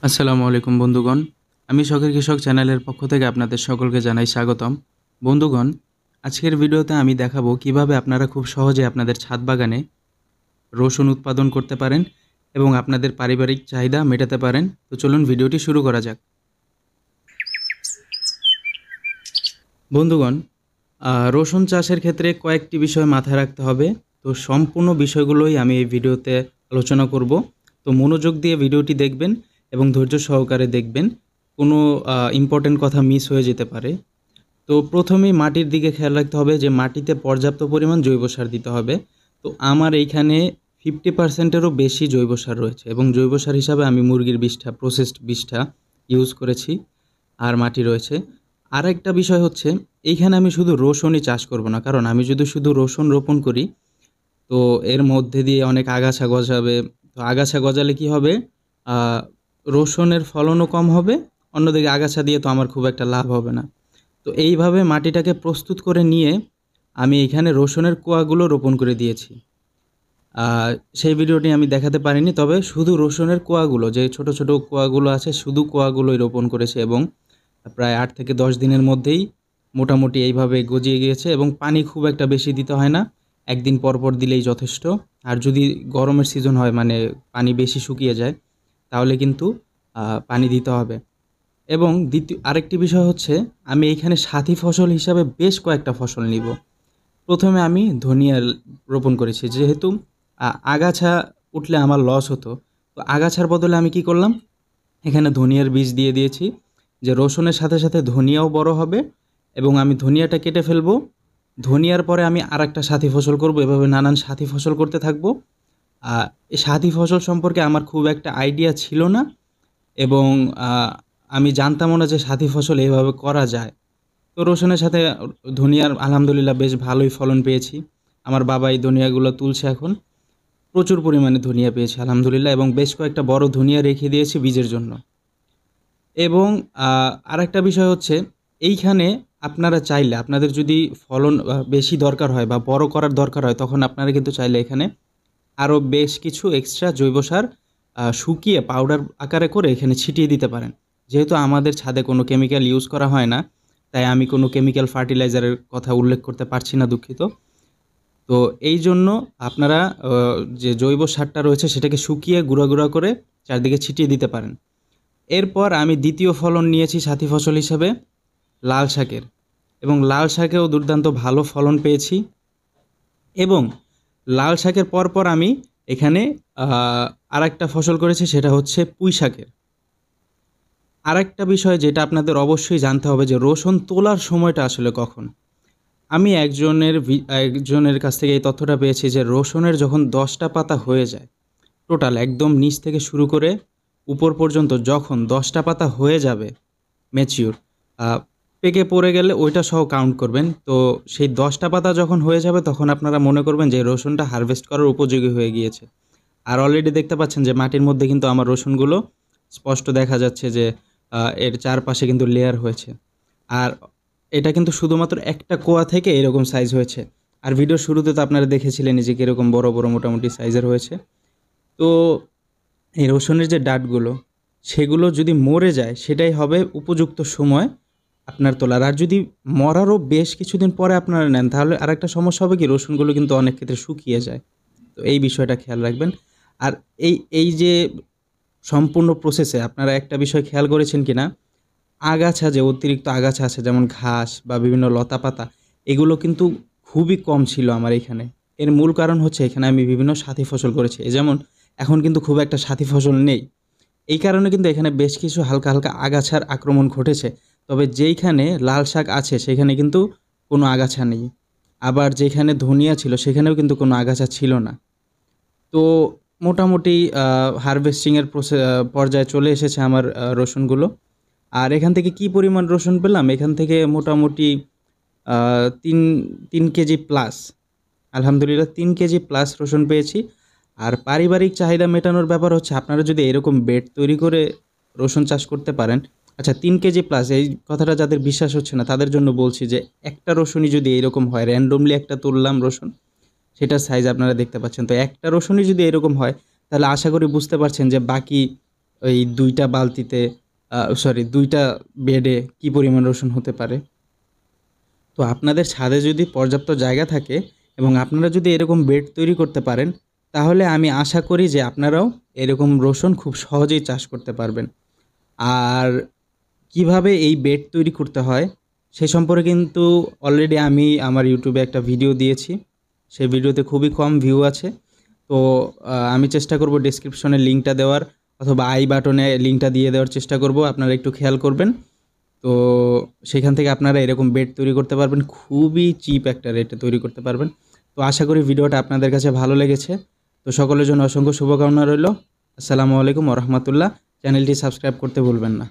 আসসালামু আলাইকুম বন্ধুগণ। আমি শখের কৃষক চ্যানেলের পক্ষ থেকে আপনাদের সকলকে জানাই স্বাগতম। বন্ধুগণ, আজকের ভিডিওতে আমি দেখাবো কিভাবে আপনারা খুব সহজে আপনাদের ছাদ বাগানে রসুন উৎপাদন করতে পারেন এবং আপনাদের পারিবারিক চাহিদা মেটাতে পারেন। তো চলুন ভিডিওটি শুরু করা যাক। বন্ধুগণ, রসুন চাষের ক্ষেত্রে কয়েকটি বিষয় মাথায় রাখতে হবে। তো সম্পূর্ণ বিষয়গুলোই আমি এই ভিডিওতে আলোচনা করব। তো মনোযোগ দিয়ে ভিডিওটি দেখবেন এবং ধৈর্য সহকারে দেখবেন। কোনো ইম্পর্টেন্ট কথা মিস হয়ে যেতে পারে। তো প্রথমেই মাটির দিকে খেয়াল রাখতে হবে যে মাটিতে পর্যাপ্ত পরিমাণ জৈব সার দিতে হবে। তো আমার এইখানে 50%-এরও বেশি জৈব সার রয়েছে এবং জৈব সার হিসাবে আমি মুরগির বিষটা, প্রসেসড বিষটা ইউজ করেছি। আর মাটি রয়েছে। আরেকটা বিষয় হচ্ছে, এইখানে আমি শুধু রসুনই চাষ করব না, কারণ আমি যদি শুধু রসুন রোপণ করি তো এর মধ্যে দিয়ে অনেক আগাছা গজাবে। তো আগাছা গজালে কি হবে, রসুনের ফলনও কম হবে, অন্যদিকে আগাছা দিয়ে তো আমার খুব একটা লাভ হবে না। তো এইভাবে মাটিটাকে প্রস্তুত করে নিয়ে আমি এখানে রসুনের কোয়াগুলো রোপণ করে দিয়েছি। সেই ভিডিওটি আমি দেখাতে পারিনি, তবে শুধু রসুনের কোয়াগুলো, যে ছোট ছোট কোয়াগুলো আছে, শুধু কোয়াগুলোই রোপণ করেছে এবং প্রায় 8 থেকে 10 দিনের মধ্যেই মোটামুটি এইভাবে গজিয়ে গিয়েছে এবং পানি খুব একটা বেশি দিতে হয় না, একদিন পর পর দিলেই যথেষ্ট। আর যদি গরমের সিজন হয়, মানে পানি বেশি শুকিয়ে যায়, তাহলে কিন্তু পানি দিতে হবে। এবং আরেকটি বিষয় হচ্ছে, আমি এইখানে সাথী ফসল হিসাবে বেশ কয়েকটা ফসল নিব। প্রথমে আমি ধনিয়া রোপণ করেছি, যেহেতু আগাছা উঠলে আমার লস হতো। তো আগাছার বদলে আমি কি করলাম, এখানে ধনিয়ার বীজ দিয়ে দিয়েছি, যে রসুনের সাথে সাথে ধনিয়াও বড় হবে এবং আমি ধনিয়াটা কেটে ফেলবো। ধনিয়ার পরে আমি আরেকটা সাথী ফসল করব, এভাবে নানান সাথী ফসল করতে থাকবো। এই সাথী ফসল সম্পর্কে আমার খুব একটা আইডিয়া ছিল না এবং আমি জানতামও না যে সাথী ফসল এইভাবে করা যায়। তো রসুনের সাথে ধনিয়ার আলহামদুলিল্লাহ বেশ ভালোই ফলন পেয়েছি। আমার বাবা এই ধনিয়াগুলো তুলছে এখন। প্রচুর পরিমাণে ধনিয়া পেয়েছি আলহামদুলিল্লাহ, এবং বেশ কয়েকটা বড় ধনিয়া রেখে দিয়েছি বীজের জন্য। এবং আরেকটা বিষয় হচ্ছে, এইখানে আপনারা চাইলে, আপনাদের যদি ফলন বেশি দরকার হয় বা বড় করার দরকার হয়, তখন আপনারা কিন্তু চাইলে এখানে আরও বেশ কিছু এক্সট্রা জৈব সার শুকিয়ে পাউডার আকারে করে এখানে ছিটিয়ে দিতে পারেন। যেহেতু আমাদের ছাদে কোনো কেমিক্যাল ইউজ করা হয় না, তাই আমি কোনো কেমিক্যাল ফার্টিলাইজারের কথা উল্লেখ করতে পারছি না, দুঃখিত। তো এই জন্য আপনারা যে জৈব সারটা রয়েছে সেটাকে শুকিয়ে গুঁড়া গুঁড়া করে চারদিকে ছিটিয়ে দিতে পারেন। এরপর আমি দ্বিতীয় ফলন নিয়েছি সাথী ফসল হিসাবে লাল শাকের, এবং লাল শাকেও দুর্দান্ত ভালো ফলন পেয়েছি। এবং লাল শাকের পরপর আমি এখানে আরেকটা ফসল করেছি, সেটা হচ্ছে পুঁই শাকের। আরেকটা বিষয় যেটা আপনাদের অবশ্যই জানতে হবে, যে রসুন তোলার সময়টা আসলে কখন। আমি একজনের কাছ থেকে এই তথ্যটা পেয়েছি যে রসুনের যখন 10টা পাতা হয়ে যায়, টোটাল একদম নিচ থেকে শুরু করে উপর পর্যন্ত, যখন 10টা পাতা হয়ে যাবে ম্যাচিউর, পেকে পড়ে গেলে ওইটা সহ কাউন্ট করবেন। তো সেই 10টা পাতা যখন হয়ে যাবে, তখন আপনারা মনে করবেন যে রসুনটা হারভেস্ট করার উপযোগী হয়ে গিয়েছে। আর অলরেডি দেখতে পাচ্ছেন যে মাটির মধ্যে কিন্তু আমার রসুনগুলো স্পষ্ট দেখা যাচ্ছে যে এর চারপাশে কিন্তু লেয়ার হয়েছে। আর এটা কিন্তু শুধুমাত্র একটা কোয়া থেকে এরকম সাইজ হয়েছে। আর ভিডিওর শুরুতে তো আপনারা দেখেছিলেন যে কীরকম বড় বড় মোটামুটি সাইজের হয়েছে। তো এই রসুনের যে ডাঁটগুলো, সেগুলো যদি মরে যায়, সেটাই হবে উপযুক্ত সময় আপনার তোলার। আর যদি মরারও বেশ কিছুদিন পরে আপনারা নেন, তাহলে আরেকটা সমস্যা হবে কি, রসুনগুলো কিন্তু অনেক ক্ষেত্রে শুকিয়ে যায়। তো এই বিষয়টা খেয়াল রাখবেন। আর এই যে সম্পূর্ণ প্রসেসে আপনারা একটা বিষয় খেয়াল করেছেন কি না, আগাছা, যে অতিরিক্ত আগাছা আছে, যেমন ঘাস বা বিভিন্ন লতাপাতা, এগুলো কিন্তু খুবই কম ছিল আমার এখানে। এর মূল কারণ হচ্ছে, এখানে আমি বিভিন্ন সাথী ফসল করেছি। যেমন এখন কিন্তু খুব একটা সাথী ফসল নেই, এই কারণে কিন্তু এখানে বেশ কিছু হালকা হালকা আগাছার আক্রমণ ঘটেছে। তবে যেইখানে লাল শাক আছে সেখানে কিন্তু কোনো আগাছা নেই, আবার যেখানে ধনিয়া ছিল সেখানেও কিন্তু কোনো আগাছা ছিল না। তো মোটামুটি হারভেস্টিংয়ের পর্যায়ে চলে এসেছে আমার রসুনগুলো। আর এখান থেকে কি পরিমাণ রসুন পেলাম, এখান থেকে মোটামুটি তিন 3 কেজি প্লাস, আলহামদুলিল্লাহ 3 কেজি প্লাস রসুন পেয়েছি। আর পারিবারিক চাহিদা মেটানোর ব্যাপার হচ্ছে, আপনারা যদি এরকম বেড তৈরি করে রসুন চাষ করতে পারেন। আচ্ছা, 3 কেজি প্লাস, এই কথাটা যাদের বিশ্বাস হচ্ছে না তাদের জন্য বলছি, যে একটা রসুনই যদি এরকম হয়, র্যান্ডমলি একটা তুললাম রসুন, সেটার সাইজ আপনারা দেখতে পাচ্ছেন। তো একটা রসুনই যদি এরকম হয়, তাহলে আশা করি বুঝতে পারছেন যে বাকি ওই 2টা বালতিতে সরি 2টা বেডে কী পরিমাণ রসুন হতে পারে। তো আপনাদের ছাদে যদি পর্যাপ্ত জায়গা থাকে এবং আপনারা যদি এরকম বেড তৈরি করতে পারেন, তাহলে আমি আশা করি যে আপনারাও এরকম রসুন খুব সহজেই চাষ করতে পারবেন। আর কিভাবে এই বেড তৈরি করতে হয় সে সম্পর্কে কিন্তু অলরেডি আমি আমার ইউটিউবে একটা ভিডিও দিয়েছি। সেই ভিডিওতে খুবই কম ভিউ আছে। তো আমি চেষ্টা করব ডেসক্রিপশনে লিঙ্কটা দেওয়ার, অথবা আই বাটনে লিঙ্কটা দিয়ে দেওয়ার চেষ্টা করব, আপনারা একটু খেয়াল করবেন। তো সেখান থেকে আপনারা এরকম বেড তৈরি করতে পারবেন, খুবই চিপ একটা রেটে তৈরি করতে পারবেন। তো আশা করি ভিডিওটা আপনাদের কাছে ভালো লেগেছে। তো সকলের জন্য অসংখ্য শুভকামনা রইল। আসসালামু আলাইকুম ওয়া রাহমাতুল্লাহ। চ্যানেলটি সাবস্ক্রাইব করতে ভুলবেন না।